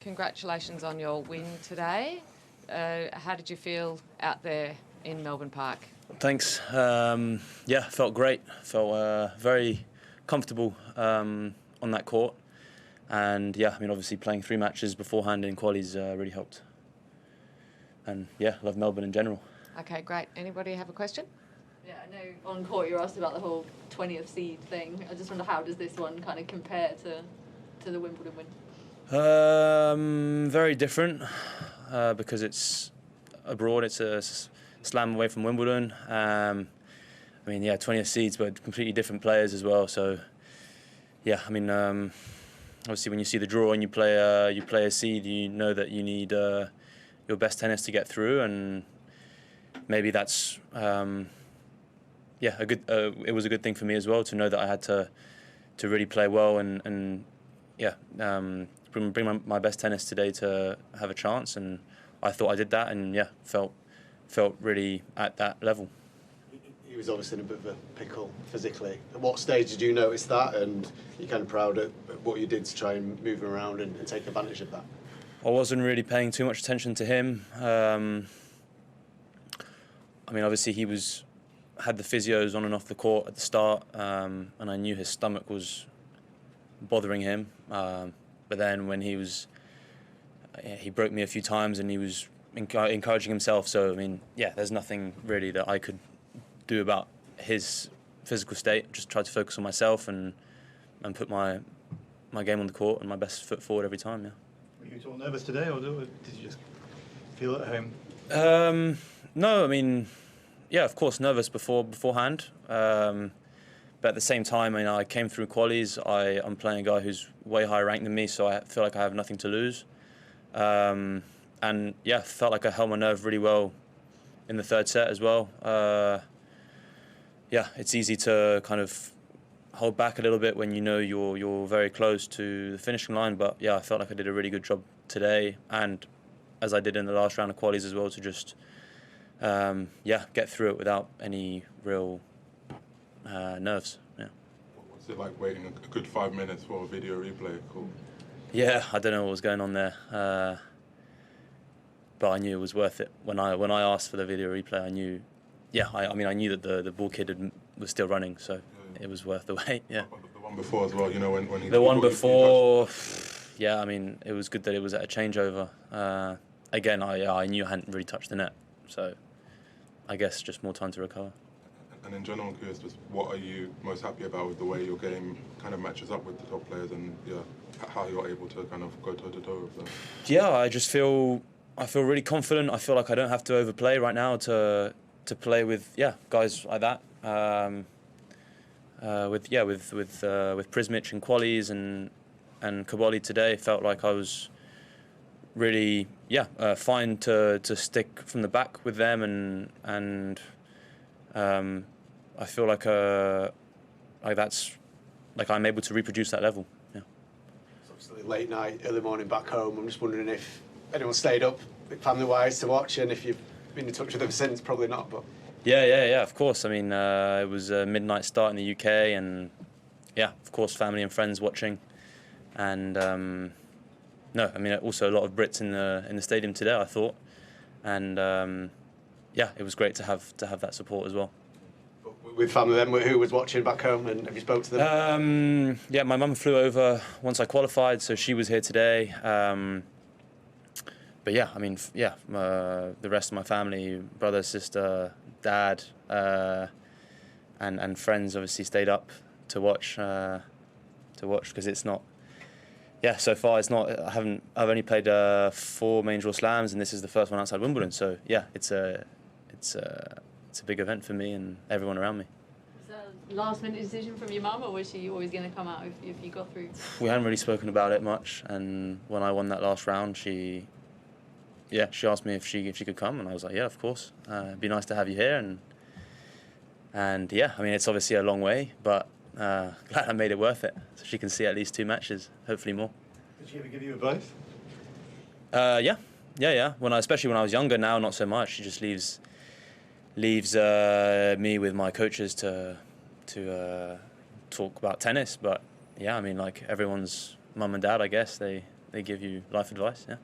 Congratulations on your win today. How did you feel out there in Melbourne Park? Thanks. Felt great. Felt very comfortable on that court. And obviously playing 3 matches beforehand in qualies really helped. And love Melbourne in general. Okay, great. Anybody have a question? Yeah, I know on court you were asked about the whole 20th seed thing. I just wonder, how does this one kind of compare to the Wimbledon win? Very different because it's abroad. It's a slam away from Wimbledon. 20th seeds, but completely different players as well. So, obviously when you see the draw and you play a seed, you know that you need your best tennis to get through, and maybe that's it was a good thing for me as well to know that I had to really play well and bring my best tennis today to have a chance, and I thought I did that, and felt really at that level. He was obviously in a bit of a pickle physically. At what stage did you notice that, and you're kind of proud of what you did to try and move him around and take advantage of that? I wasn't really paying too much attention to him. Obviously he had the physios on and off the court at the start, and I knew his stomach was bothering him. But then when he broke me a few times and he was encouraging himself. So, there's nothing really that I could do about his physical state. Just tried to focus on myself and put my game on the court and my best foot forward every time, Were you at all nervous today, or did you just feel at home? No, of course, nervous beforehand. But at the same time, I came through qualies. I'm playing a guy who's way higher ranked than me, so I feel like I have nothing to lose. Felt like I held my nerve really well in the 3rd set as well. It's easy to kind of hold back a little bit when you know you're very close to the finishing line. But I felt like I did a really good job today, and as I did in the last round of qualies as well, to just get through it without any real nerves. What's it like waiting a good 5 minutes for a video replay call? Yeah, I don't know what was going on there, but I knew it was worth it. When I asked for the video replay, I knew. I knew that the ball kid was still running, so it was worth the wait. Yeah. The one before as well, when he. The one before, it was good that it was at a changeover. Again, I knew I hadn't really touched the net, so I guess just more time to recover. And in general, I'm curious, just what are you most happy about with the way your game kind of matches up with the top players, and how you're able to kind of go toe to toe with them? I just feel really confident. I feel like I don't have to overplay right now to play with guys like that. With Prismic and qualies and cobolli today, felt like I was really fine to stick from the back with them, and I feel like that's like I'm able to reproduce that level. Yeah. It's obviously late night, early morning back home. I'm just wondering if anyone stayed up family-wise to watch, and if you've been in touch with them since. Probably not, but. Yeah, of course. It was a midnight start in the UK, and of course, family and friends watching, and also a lot of Brits in the stadium today, I thought, and it was great to have that support as well. With family then, who was watching back home, and have you spoke to them? My mum flew over once I qualified, so she was here today. The rest of my family, brother, sister, dad, and friends obviously stayed up to watch because it's not. So far it's not. I've only played 4 main draw slams, and this is the first one outside Wimbledon. So it's a big event for me and everyone around me. Was that a last-minute decision from your mum, or was she always going to come out if you got through? We hadn't really spoken about it much, and when I won that last round, she asked me if she could come, and I was like, of course. It'd be nice to have you here, and it's obviously a long way, but glad I made it worth it. So she can see at least 2 matches, hopefully more. Did she ever give you advice? Yeah. Especially when I was younger. Now, not so much. She just leaves me with my coaches to talk about tennis. But like everyone's mum and dad, I guess they they give you life advice. Yeah.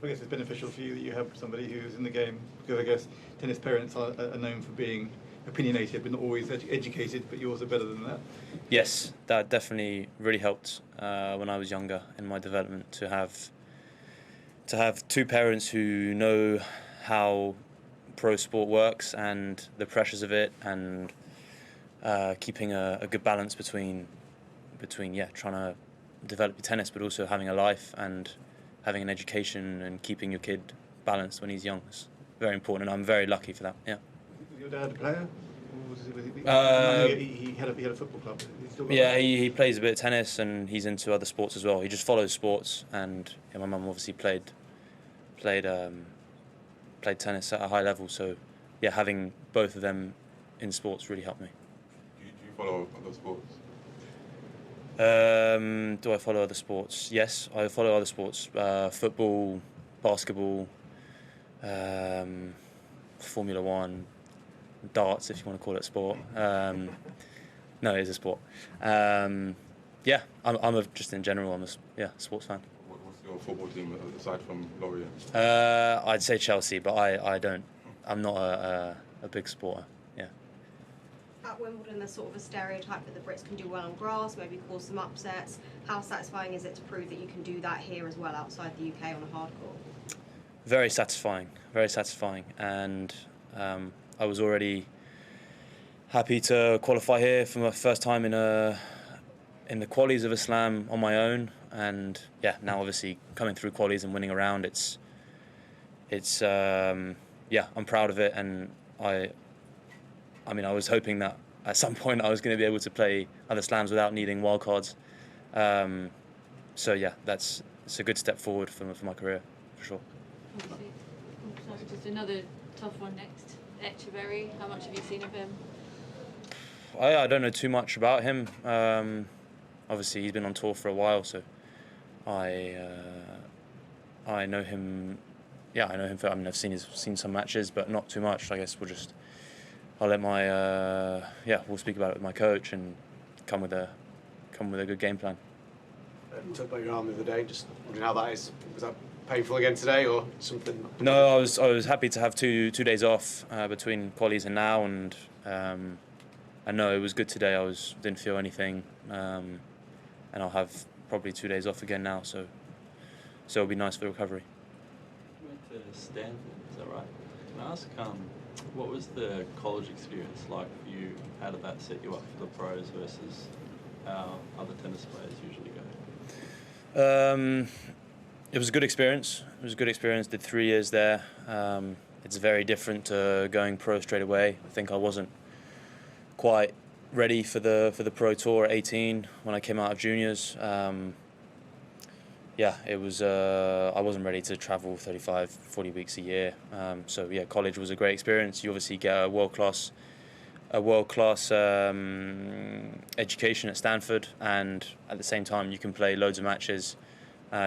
I guess it's beneficial for you that you have somebody who's in the game, because I guess tennis parents are known for being opinionated but not always educated, but yours are better than that. Yes, that definitely really helped when I was younger in my development to have two parents who know how pro sport works and the pressures of it, and keeping a good balance between trying to develop your tennis but also having a life and having an education and keeping your kid balanced when he's young is very important, and I'm very lucky for that. Yeah. Was your dad a player? Or he had a football club. He plays a bit of tennis and he's into other sports as well. He just follows sports, and my mum obviously played tennis at a high level. So yeah, having both of them in sports really helped me. Do you follow other sports? Do I follow other sports? Yes, I follow other sports. Football, basketball, Formula 1, darts, if you want to call it sport. No, it is a sport. I'm just in general, I'm a sports fan. What's your football team aside from Laurier? I'd say Chelsea, but I'm not a big supporter. Yeah. At Wimbledon, there's sort of a stereotype that the Brits can do well on grass, maybe cause some upsets. How satisfying is it to prove that you can do that here as well outside the UK on a hard court? Very satisfying, and I was already happy to qualify here for my first time in the qualies of a slam on my own, and now obviously coming through qualies and winning a round, I'm proud of it, and I was hoping that at some point I was going to be able to play other slams without needing wildcards. It's a good step forward for my career, for sure. Just another tough one next. Fery, how much have you seen of him? I don't know too much about him. Obviously, he's been on tour for a while, so I know him. Yeah, I know him. I've seen some matches, but not too much. I guess I'll let we'll speak about it with my coach and come with a good game plan. Talked about your arm the other day. Just wondering how that is. Was that painful again today, or something? No, I was happy to have two days off between qualies and now, and I know it was good today. Didn't feel anything, and I'll have probably 2 days off again now. So it'll be nice for the recovery. You went to Stanford, is that right? Can I ask, what was the college experience like for you? How did that set you up for the pros versus how other tennis players usually go? It was a good experience. Did 3 years there. It's very different to going pro straight away. I think I wasn't quite ready for the pro tour at 18 when I came out of juniors. It was. I wasn't ready to travel 35, 40 weeks a year. College was a great experience. You obviously get a world class education at Stanford, and at the same time you can play loads of matches,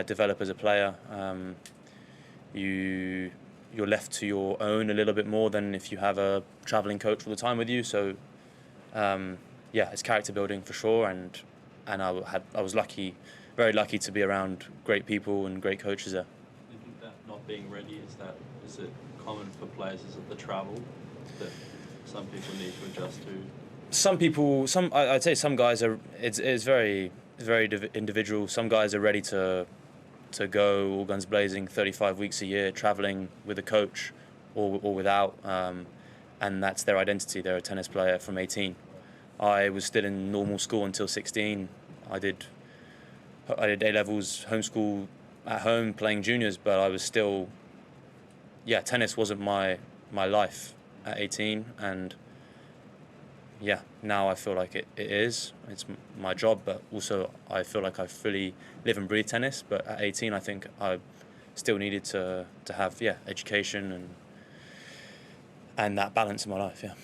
develop as a player. You're left to your own a little bit more than if you have a traveling coach all the time with you. So it's character building for sure, and I was very lucky to be around great people and great coaches there. Do you think that not being ready, is it common for players? Is it the travel that some people need to adjust to? I'd say some guys are. It's very individual. Some guys are ready to go all guns blazing 35 weeks a year, traveling with a coach or without, and that's their identity. They're a tennis player from 18. I was still in normal school until 16. I did A-levels, homeschool at home, playing juniors, but I was still, tennis wasn't my life at 18, and now I feel like it is. It's my job, but also I feel like I fully live and breathe tennis. But at 18, I think I still needed to have education and that balance in my life. Yeah.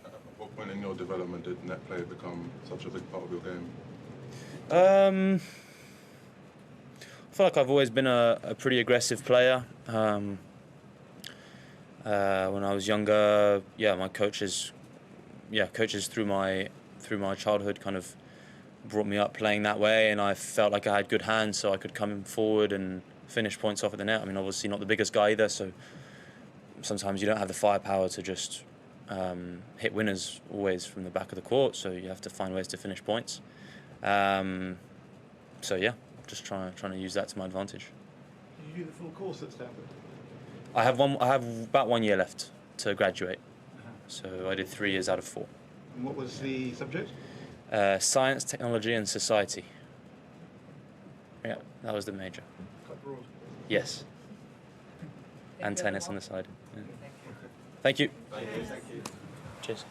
At what point in your development did net play become such a big part of your game? I feel like I've always been a pretty aggressive player. When I was younger, my coaches through my childhood kind of brought me up playing that way, and I felt like I had good hands, so I could come forward and finish points off at the net. I mean, obviously not the biggest guy either, so sometimes you don't have the firepower to just hit winners always from the back of the court, so you have to find ways to finish points. So yeah, just trying to use that to my advantage. Did you do the full course at Stanford? I have about 1 year left to graduate, so I did 3 years out of 4. And what was the subject? Science, technology, and society. Yeah, that was the major. Quite broad. Yes. And tennis on the side. Yeah. Thank you. Thank you. Cheers.